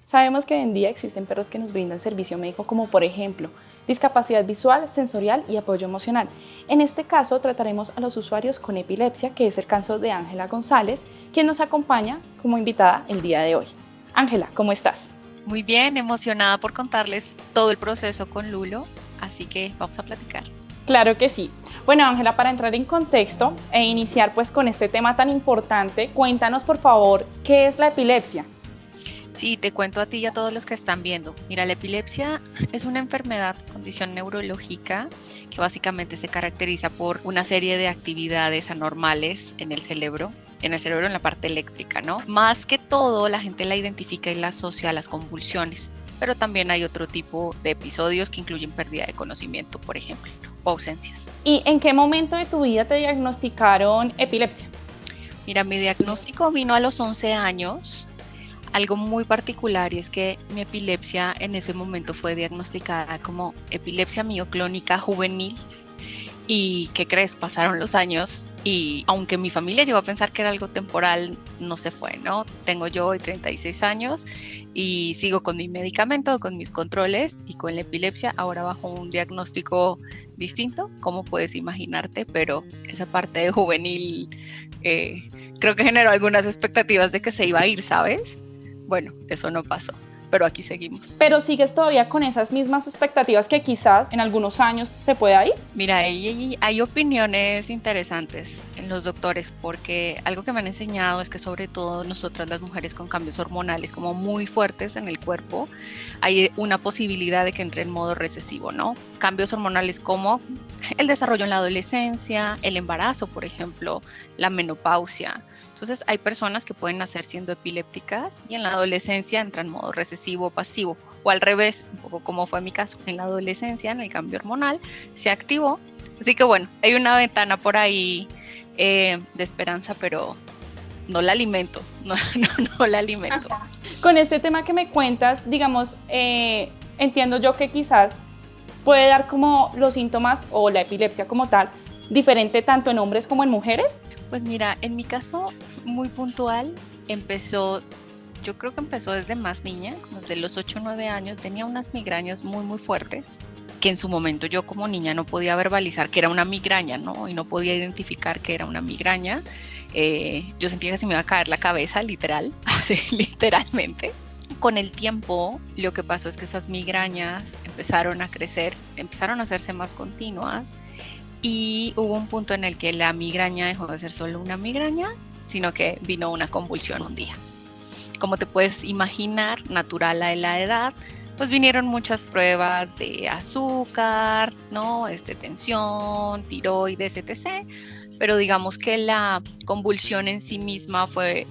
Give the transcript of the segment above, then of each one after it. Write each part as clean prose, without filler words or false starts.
Sabemos que hoy en día existen perros que nos brindan servicio médico como por ejemplo discapacidad visual, sensorial y apoyo emocional. En este caso trataremos a los usuarios con epilepsia, que es el caso de Ángela González, quien nos acompaña como invitada el día de hoy. Ángela, ¿cómo estás? Muy bien, emocionada por contarles todo el proceso con Lulo, así que vamos a platicar. Claro que sí. Bueno, Ángela, para entrar en contexto e iniciar pues con este tema tan importante, cuéntanos por favor, ¿qué es la epilepsia? Sí, te cuento a ti y a todos los que están viendo. Mira, la epilepsia es una enfermedad, condición neurológica que básicamente se caracteriza por una serie de actividades anormales en el cerebro en la parte eléctrica, ¿no? Más que todo, la gente la identifica y la asocia a las convulsiones, pero también hay otro tipo de episodios que incluyen pérdida de conocimiento, por ejemplo, o ausencias. ¿Y en qué momento de tu vida te diagnosticaron epilepsia? Mira, mi diagnóstico vino a los 11 años. Algo muy particular y es que mi epilepsia en ese momento fue diagnosticada como epilepsia mioclónica juvenil. ¿Y qué crees? Pasaron los años y aunque mi familia llegó a pensar que era algo temporal, no se fue, ¿no? Tengo yo hoy 36 años y sigo con mi medicamento, con mis controles y con la epilepsia, ahora bajo un diagnóstico distinto, como puedes imaginarte, pero esa parte de juvenil creo que generó algunas expectativas de que se iba a ir, ¿sabes? Bueno, eso no pasó, pero aquí seguimos. ¿Pero sigues todavía con esas mismas expectativas que quizás en algunos años se pueda ir? Mira, hay opiniones interesantes en los doctores porque algo que me han enseñado es que sobre todo nosotras las mujeres con cambios hormonales como muy fuertes en el cuerpo, hay una posibilidad de que entre en modo recesivo, ¿no? Cambios hormonales como el desarrollo en la adolescencia, el embarazo, por ejemplo, la menopausia. Entonces hay personas que pueden nacer siendo epilépticas y en la adolescencia entran en modo recesivo o pasivo, o al revés, un poco como fue mi caso, en la adolescencia, en el cambio hormonal, se activó. Así que bueno, hay una ventana por ahí de esperanza, pero no la alimento, no la alimento. Con este tema que me cuentas, digamos, entiendo yo que quizás puede dar como los síntomas o la epilepsia como tal, diferente tanto en hombres como en mujeres. Pues mira, en mi caso muy puntual, yo creo que empezó desde más niña, como desde los 8 o 9 años, tenía unas migrañas muy fuertes, que en su momento yo como niña no podía verbalizar que era una migraña, ¿no? Y no podía identificar que era una migraña. Yo sentía que se me iba a caer la cabeza, literal, así, literalmente. Con el tiempo, lo que pasó es que esas migrañas empezaron a crecer, empezaron a hacerse más continuas. Y hubo un punto en el que la migraña dejó de ser solo una migraña, sino que vino una convulsión un día. Como te puedes imaginar, natural a la edad, pues vinieron muchas pruebas de azúcar, ¿no? Tensión, tiroides, etc. Pero digamos que la convulsión en sí misma fue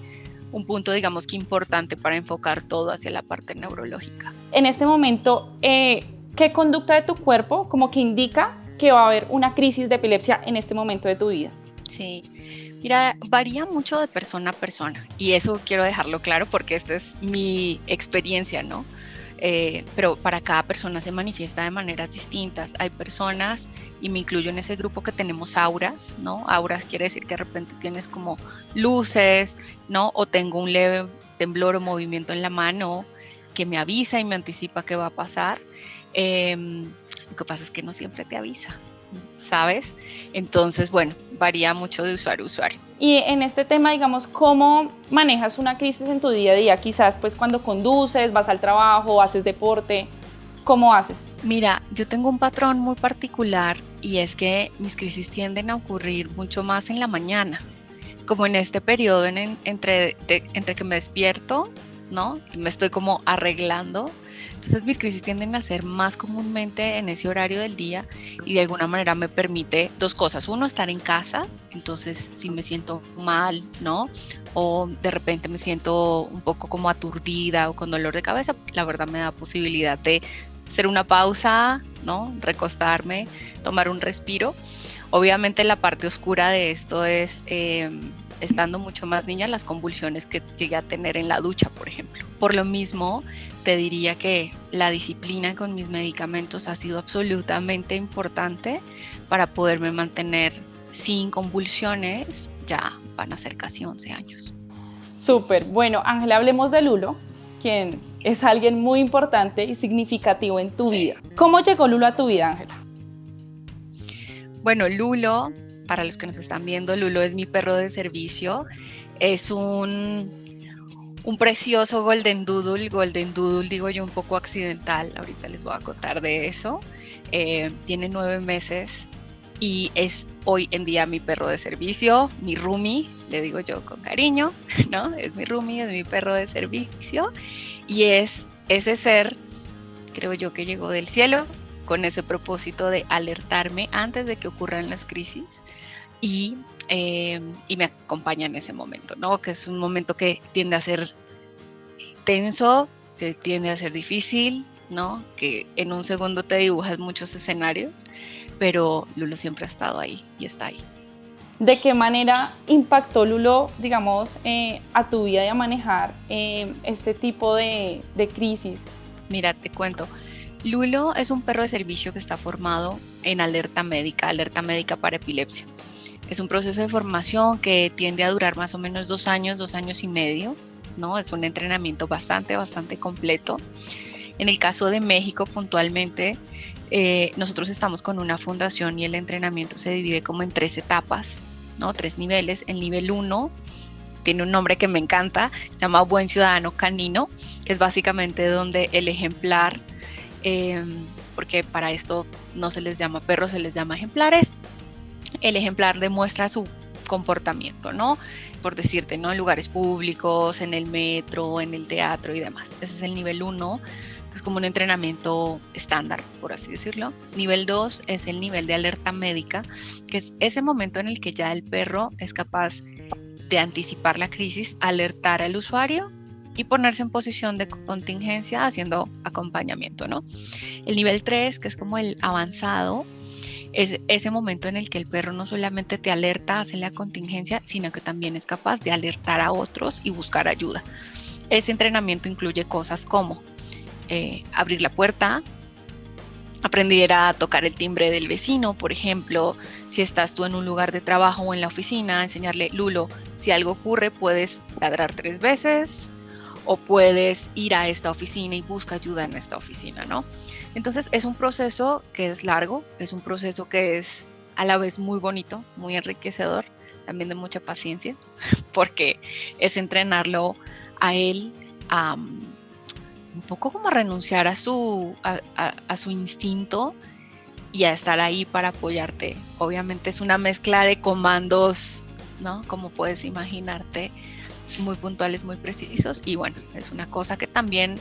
un punto, digamos que importante para enfocar todo hacia la parte neurológica. En este momento, ¿qué conducta de tu cuerpo como que indica que va a haber una crisis de epilepsia en este momento de tu vida? Sí, mira, varía mucho de persona a persona y eso quiero dejarlo claro porque esta es mi experiencia, ¿no? Pero para cada persona se manifiesta de maneras distintas. Hay personas, y me incluyo en ese grupo, que tenemos auras, ¿no? Auras quiere decir que de repente tienes como luces, ¿no? O tengo un leve temblor o movimiento en la mano que me avisa y me anticipa qué va a pasar. Lo que pasa es que no siempre te avisa, ¿sabes? Entonces, bueno, varía mucho de usuario a usuario. Y en este tema, digamos, ¿cómo manejas una crisis en tu día a día? Quizás pues cuando conduces, vas al trabajo, haces deporte, ¿cómo haces? Mira, yo tengo un patrón muy particular y es que mis crisis tienden a ocurrir mucho más en la mañana, como en este periodo entre que me despierto, ¿no? Y me estoy como arreglando. Entonces mis crisis tienden a ser más comúnmente en ese horario del día y de alguna manera me permite dos cosas. Uno, estar en casa, entonces si me siento mal, ¿no? O de repente me siento un poco como aturdida o con dolor de cabeza, la verdad me da posibilidad de hacer una pausa, ¿no? Recostarme, tomar un respiro. Obviamente la parte oscura de esto es estando mucho más niña, las convulsiones que llegué a tener en la ducha, por ejemplo. Por lo mismo, te diría que la disciplina con mis medicamentos ha sido absolutamente importante para poderme mantener sin convulsiones. Ya van a ser casi 11 años. Súper. Bueno, Ángela, hablemos de Lulo, quien es alguien muy importante y significativo en tu vida. ¿Cómo llegó Lulo a tu vida, Ángela? Bueno, Lulo, para los que nos están viendo, Lulo es mi perro de servicio. Es un precioso Golden Doodle digo yo un poco accidental, ahorita les voy a contar de eso. Tiene 9 meses y es hoy en día mi perro de servicio, mi roomie, le digo yo con cariño, ¿no? Es mi roomie, es mi perro de servicio y es ese ser, creo yo, que llegó del cielo con ese propósito de alertarme antes de que ocurran las crisis y me acompaña en ese momento, ¿no? Que es un momento que tiende a ser tenso, que tiende a ser difícil, ¿no? Que en un segundo te dibujas muchos escenarios, pero Lulo siempre ha estado ahí y está ahí. ¿De qué manera impactó Lulo, digamos, a tu vida y a manejar este tipo de crisis? Mira, te cuento. Lulo es un perro de servicio que está formado en alerta médica para epilepsia. Es un proceso de formación que tiende a durar más o menos 2 años, 2 años y medio, ¿no? Es un entrenamiento bastante completo. En el caso de México, puntualmente, nosotros estamos con una fundación y el entrenamiento se divide como en 3 etapas, ¿no? 3 niveles. El nivel 1 tiene un nombre que me encanta, se llama Buen Ciudadano Canino, que es básicamente donde el ejemplar, porque para esto no se les llama perros, se les llama ejemplares, el ejemplar demuestra su comportamiento, ¿no? Por decirte, ¿no? En lugares públicos, en el metro, en el teatro y demás. Ese es el nivel 1, que es como un entrenamiento estándar, por así decirlo. Nivel 2 es el nivel de alerta médica, que es ese momento en el que ya el perro es capaz de anticipar la crisis, alertar al usuario y ponerse en posición de contingencia haciendo acompañamiento, ¿no? El nivel 3, que es como el avanzado, es ese momento en el que el perro no solamente te alerta, hace la contingencia, sino que también es capaz de alertar a otros y buscar ayuda. Ese entrenamiento incluye cosas como abrir la puerta, aprender a tocar el timbre del vecino, por ejemplo, si estás tú en un lugar de trabajo o en la oficina, enseñarle, Lulo, si algo ocurre puedes ladrar 3 veces o puedes ir a esta oficina y busca ayuda en esta oficina, ¿no? Entonces es un proceso que es largo, es un proceso que es a la vez muy bonito, muy enriquecedor, también de mucha paciencia, porque es entrenarlo a él un poco como a renunciar a su instinto y a estar ahí para apoyarte. Obviamente es una mezcla de comandos, ¿no? Como puedes imaginarte, muy puntuales, muy precisos, y bueno, es una cosa que también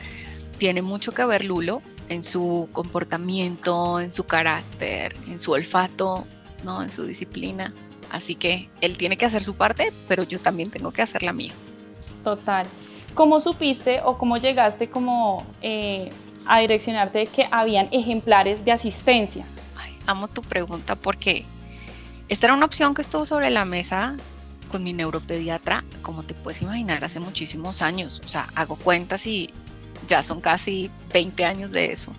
tiene mucho que ver Lulo en su comportamiento, en su carácter, en su olfato, ¿no? En su disciplina. Así que él tiene que hacer su parte, pero yo también tengo que hacer la mía. Total. ¿Cómo supiste o cómo llegaste como a direccionarte de que habían ejemplares de asistencia? Ay, amo tu pregunta porque esta era una opción que estuvo sobre la mesa con mi neuropediatra, como te puedes imaginar, hace muchísimos años. O sea, hago cuentas y ya son casi 20 años de eso.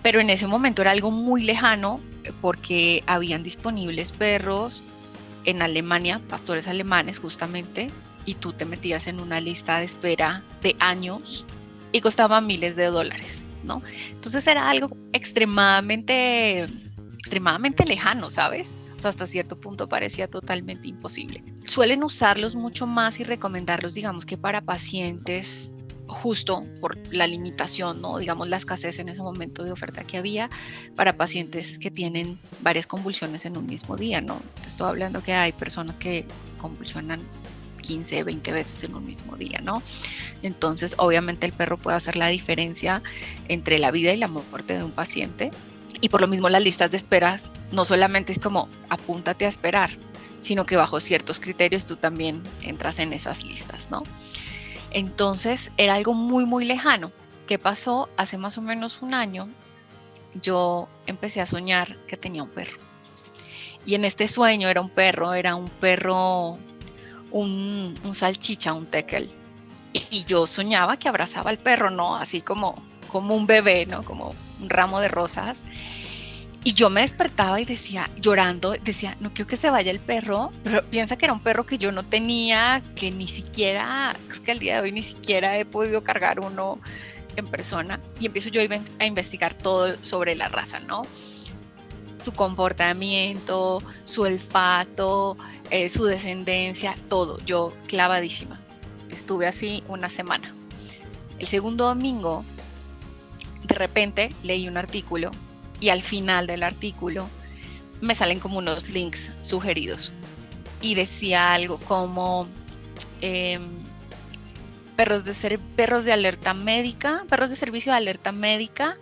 Pero en ese momento era algo muy lejano porque habían disponibles perros en Alemania, pastores alemanes justamente, y tú te metías en una lista de espera de años y costaba miles de dólares, ¿no? Entonces era algo extremadamente lejano, ¿sabes? O sea, hasta cierto punto parecía totalmente imposible. Suelen usarlos mucho más y recomendarlos, digamos que para pacientes, justo por la limitación, ¿no? Digamos la escasez en ese momento de oferta que había para pacientes que tienen varias convulsiones en un mismo día, ¿no? Te estoy hablando que hay personas que convulsionan 15, 20 veces en un mismo día, ¿no? Entonces, obviamente el perro puede hacer la diferencia entre la vida y la muerte de un paciente. Y por lo mismo las listas de esperas no solamente es como apúntate a esperar, sino que bajo ciertos criterios tú también entras en esas listas, ¿no? Entonces era algo muy lejano. ¿Qué pasó? Hace más o menos un año yo empecé a soñar que tenía un perro. Y en este sueño era un perro, un salchicha, un tekel. Y yo soñaba que abrazaba al perro, ¿no? Así como un bebé, ¿no? Como un ramo de rosas. Y yo me despertaba y decía, llorando, decía, no quiero que se vaya el perro, pero piensa que era un perro que yo no tenía, que ni siquiera, creo que al día de hoy ni siquiera he podido cargar uno en persona. Y empiezo yo a investigar todo sobre la raza, ¿no? Su comportamiento, su olfato, su descendencia, todo. Yo clavadísima. Estuve así una semana. El segundo domingo, de repente leí un artículo y al final del artículo me salen como unos links sugeridos y decía algo como perros de alerta médica, perros de servicio de alerta médica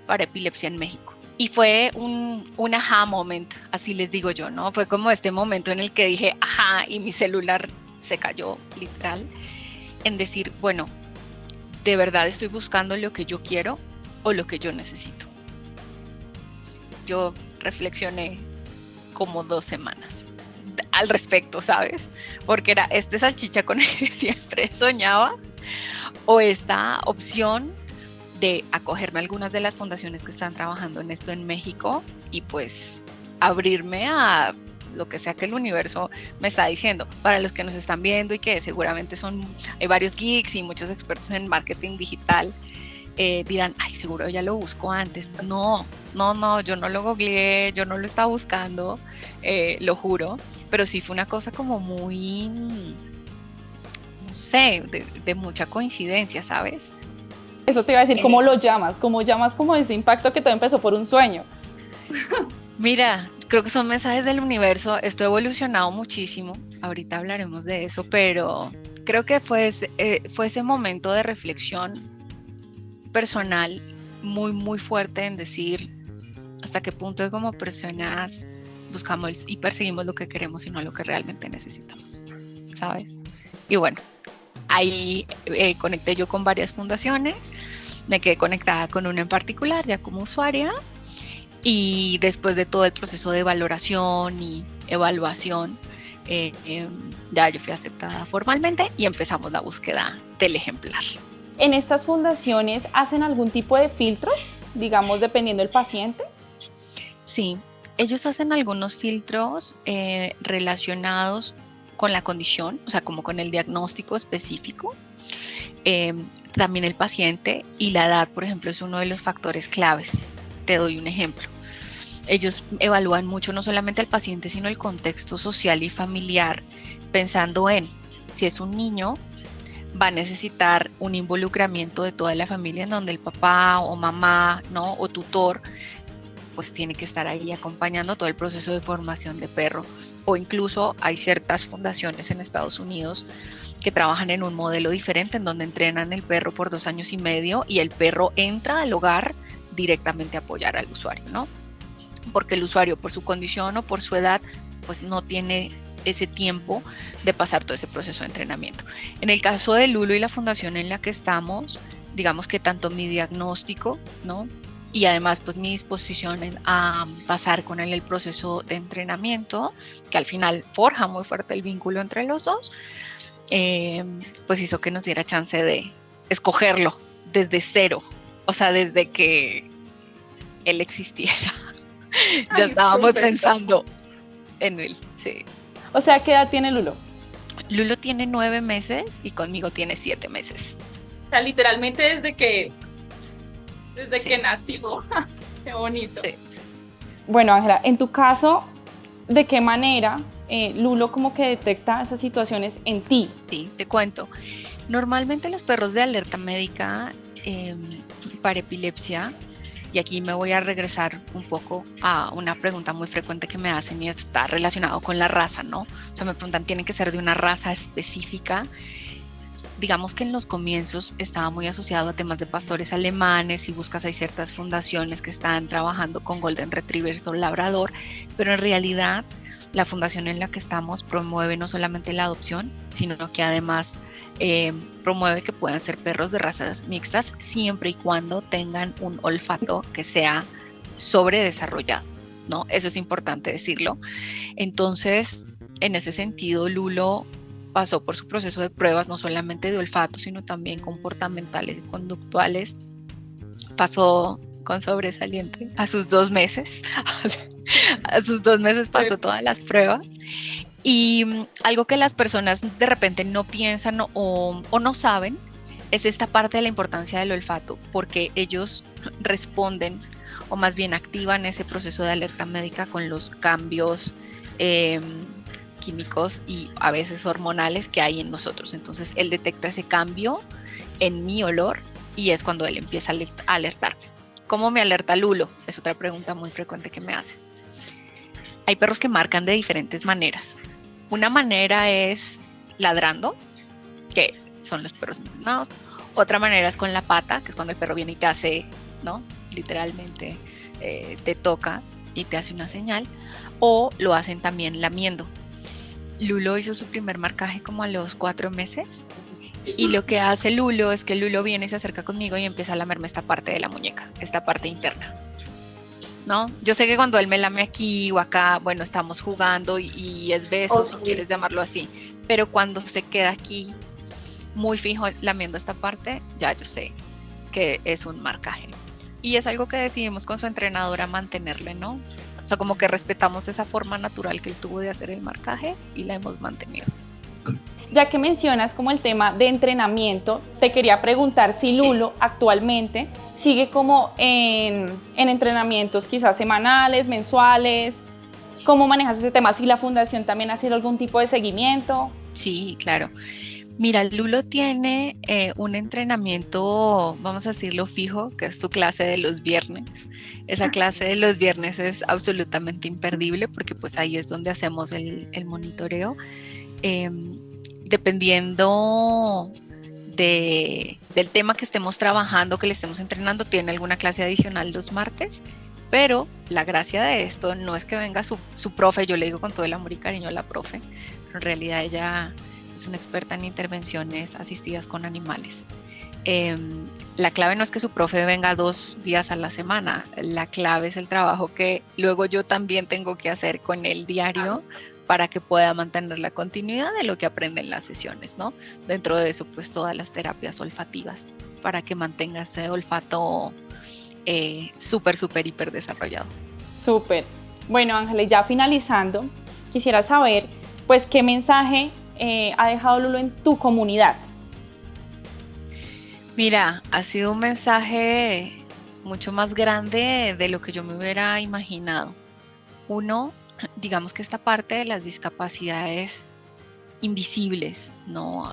para epilepsia en México. Y fue un aha moment, así les digo yo, ¿no? Fue como este momento en el que dije, ajá, y mi celular se cayó, literal, en decir, bueno, ¿de verdad estoy buscando lo que yo quiero o lo que yo necesito? Yo reflexioné como 2 semanas al respecto, ¿sabes? Porque era este salchicha con el que siempre soñaba o esta opción de acogerme a algunas de las fundaciones que están trabajando en esto en México y pues abrirme a lo que sea que el universo me está diciendo. Para los que nos están viendo y que seguramente hay varios geeks y muchos expertos en marketing digital, dirán, ay, seguro ya lo busco antes. No, yo no lo googleé, yo no lo estaba buscando, lo juro, pero sí fue una cosa como muy, no sé, de mucha coincidencia, ¿sabes? Eso te iba a decir, ¿cómo lo llamas? ¿Cómo llamas como ese impacto que todo empezó por un sueño? Mira, creo que son mensajes del universo. Esto ha evolucionado muchísimo. Ahorita hablaremos de eso, pero creo que fue ese momento de reflexión personal muy, muy fuerte en decir hasta qué punto como personas buscamos y perseguimos lo que queremos y no lo que realmente necesitamos, ¿sabes? Y bueno, ahí conecté yo con varias fundaciones, me quedé conectada con una en particular ya como usuaria y después de todo el proceso de valoración y evaluación, ya yo fui aceptada formalmente y empezamos la búsqueda del ejemplar. ¿En estas fundaciones hacen algún tipo de filtros, digamos, dependiendo del paciente? Sí, ellos hacen algunos filtros relacionados con la condición, o sea, como con el diagnóstico específico. También el paciente y la edad, por ejemplo, es uno de los factores claves. Te doy un ejemplo. Ellos evalúan mucho no solamente al paciente, sino el contexto social y familiar, pensando en si es un niño, va a necesitar un involucramiento de toda la familia en donde el papá o mamá, ¿no? O tutor, pues tiene que estar ahí acompañando todo el proceso de formación de perro. O incluso hay ciertas fundaciones en Estados Unidos que trabajan en un modelo diferente en donde entrenan el perro por 2 años y medio y el perro entra al hogar directamente a apoyar al usuario, ¿no? Porque el usuario por su condición o por su edad pues no tiene ese tiempo de pasar todo ese proceso de entrenamiento. En el caso de Lulo y la fundación en la que estamos, digamos que tanto mi diagnóstico, ¿no? Y además pues mi disposición a pasar con él el proceso de entrenamiento, que al final forja muy fuerte el vínculo entre los dos, pues hizo que nos diera chance de escogerlo desde cero, o sea, desde que él existiera. Ya estábamos pensando en él, sí. O sea, ¿qué edad tiene Lulo? Lulo tiene 9 meses y conmigo tiene 7 meses. O sea, literalmente desde que Sí. nació. Qué bonito. Sí. Bueno, Ángela, en tu caso, ¿de qué manera Lulo como que detecta esas situaciones en ti? Sí, te cuento. Normalmente los perros de alerta médica para epilepsia, y aquí me voy a regresar un poco a una pregunta muy frecuente que me hacen y está relacionado con la raza, ¿no? O sea, me preguntan, ¿tienen que ser de una raza específica? Digamos que en los comienzos estaba muy asociado a temas de pastores alemanes. Si buscas, hay ciertas fundaciones que están trabajando con Golden Retrievers o Labrador, pero en realidad la fundación en la que estamos promueve no solamente la adopción, sino que además promueve que puedan ser perros de razas mixtas siempre y cuando tengan un olfato que sea sobredesarrollado, ¿no? Eso es importante decirlo. Entonces, en ese sentido, Lulo pasó por su proceso de pruebas, no solamente de olfato, sino también comportamentales y conductuales. Pasó con sobresaliente a sus 2 meses. A sus 2 meses pasó todas las pruebas. Y algo que las personas de repente no piensan o no saben es esta parte de la importancia del olfato, porque ellos responden o más bien activan ese proceso de alerta médica con los cambios químicos y a veces hormonales que hay en nosotros. Entonces él detecta ese cambio en mi olor y es cuando él empieza a alertarme. ¿Cómo me alerta Lulo? Es otra pregunta muy frecuente que me hacen. Hay perros que marcan de diferentes maneras. Una manera es ladrando, que son los perros entrenados. Otra manera es con la pata, que es cuando el perro viene y te hace, ¿no? Literalmente te toca y te hace una señal. O lo hacen también lamiendo. Lulo hizo su primer marcaje como a los 4 meses. Y lo que hace Lulo es que Lulo viene y se acerca conmigo y empieza a lamerme esta parte de la muñeca, esta parte interna, ¿no? Yo sé que cuando él me lame aquí o acá, bueno, estamos jugando y es beso, si quieres llamarlo así, pero cuando se queda aquí muy fijo lamiendo esta parte, ya yo sé que es un marcaje. Y es algo que decidimos con su entrenadora mantenerle, ¿no? O sea, como que respetamos esa forma natural que él tuvo de hacer el marcaje y la hemos mantenido. Ya que mencionas como el tema de entrenamiento, te quería preguntar si Lulo actualmente sigue como en entrenamientos quizás semanales, mensuales. ¿Cómo manejas ese tema? Si la fundación también ha sido algún tipo de seguimiento. Sí, claro. Mira, Lulo tiene un entrenamiento, vamos a decirlo fijo, que es su clase de los viernes. Esa clase de los viernes es absolutamente imperdible porque pues ahí es donde hacemos el monitoreo. Dependiendo del tema que estemos trabajando, que le estemos entrenando, tiene alguna clase adicional los martes, pero la gracia de esto no es que venga su profe, yo le digo con todo el amor y cariño a la profe, pero en realidad ella es una experta en intervenciones asistidas con animales. La clave no es que su profe venga 2 días a la semana, la clave es el trabajo que luego yo también tengo que hacer con el diario para que pueda mantener la continuidad de lo que aprende en las sesiones, ¿no? Dentro de eso, pues todas las terapias olfativas para que mantenga ese olfato súper, hiper desarrollado. Súper. Bueno, Ángeles, ya finalizando, quisiera saber, pues, ¿qué mensaje ha dejado Lulo en tu comunidad? Mira, ha sido un mensaje mucho más grande de lo que yo me hubiera imaginado. Uno, digamos que esta parte de las discapacidades invisibles, ¿no?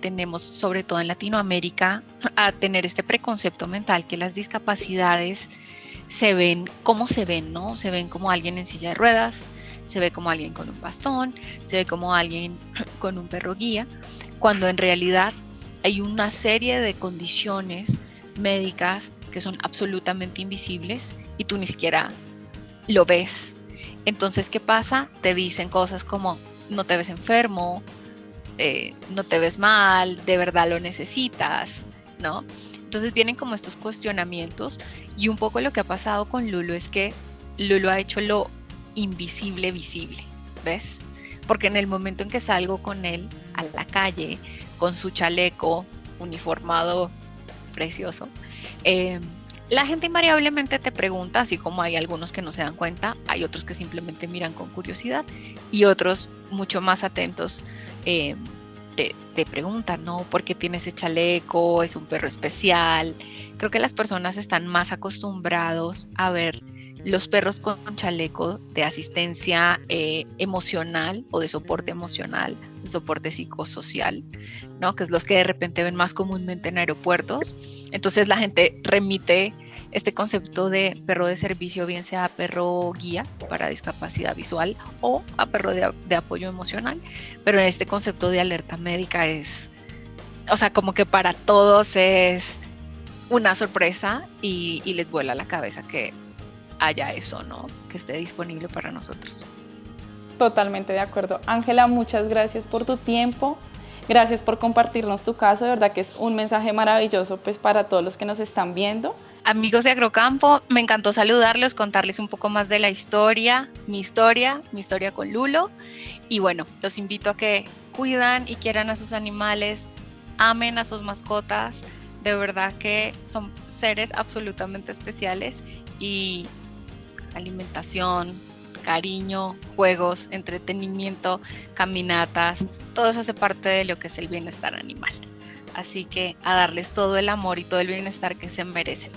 Tenemos, sobre todo en Latinoamérica, a tener este preconcepto mental que las discapacidades se ven como se ven, ¿no? Se ven como alguien en silla de ruedas, se ve como alguien con un bastón, se ve como alguien con un perro guía, cuando en realidad hay una serie de condiciones médicas que son absolutamente invisibles y tú ni siquiera lo ves. Entonces, ¿qué pasa? Te dicen cosas como, no te ves enfermo, no te ves mal, de verdad lo necesitas, ¿no? Entonces vienen como estos cuestionamientos y un poco lo que ha pasado con Lulo es que Lulo ha hecho lo invisible visible, ¿ves? Porque en el momento en que salgo con él a la calle, con su chaleco uniformado precioso, la gente invariablemente te pregunta, así como hay algunos que no se dan cuenta, hay otros que simplemente miran con curiosidad y otros mucho más atentos te preguntan, ¿no? ¿Por qué tiene ese chaleco? ¿Es un perro especial? Creo que las personas están más acostumbrados a ver los perros con chaleco de asistencia emocional o de soporte emocional, de soporte psicosocial, ¿no? Que es los que de repente ven más comúnmente en aeropuertos. Entonces la gente remite este concepto de perro de servicio, bien sea perro guía para discapacidad visual o a perro de apoyo emocional, pero en este concepto de alerta médica es, o sea, como que para todos es una sorpresa y les vuela la cabeza que haya eso, ¿no? Que esté disponible para nosotros. Totalmente de acuerdo. Ángela, muchas gracias por tu tiempo. Gracias por compartirnos tu caso. De verdad que es un mensaje maravilloso pues para todos los que nos están viendo. Amigos de Agrocampo, me encantó saludarlos, contarles un poco más de la historia, mi historia con Lulo. Y bueno, los invito a que cuidan y quieran a sus animales, amen a sus mascotas, De verdad que son seres absolutamente especiales y alimentación, cariño, juegos, entretenimiento, caminatas, todo eso hace parte de lo que es el bienestar animal. Así que a darles todo el amor y todo el bienestar que se merecen.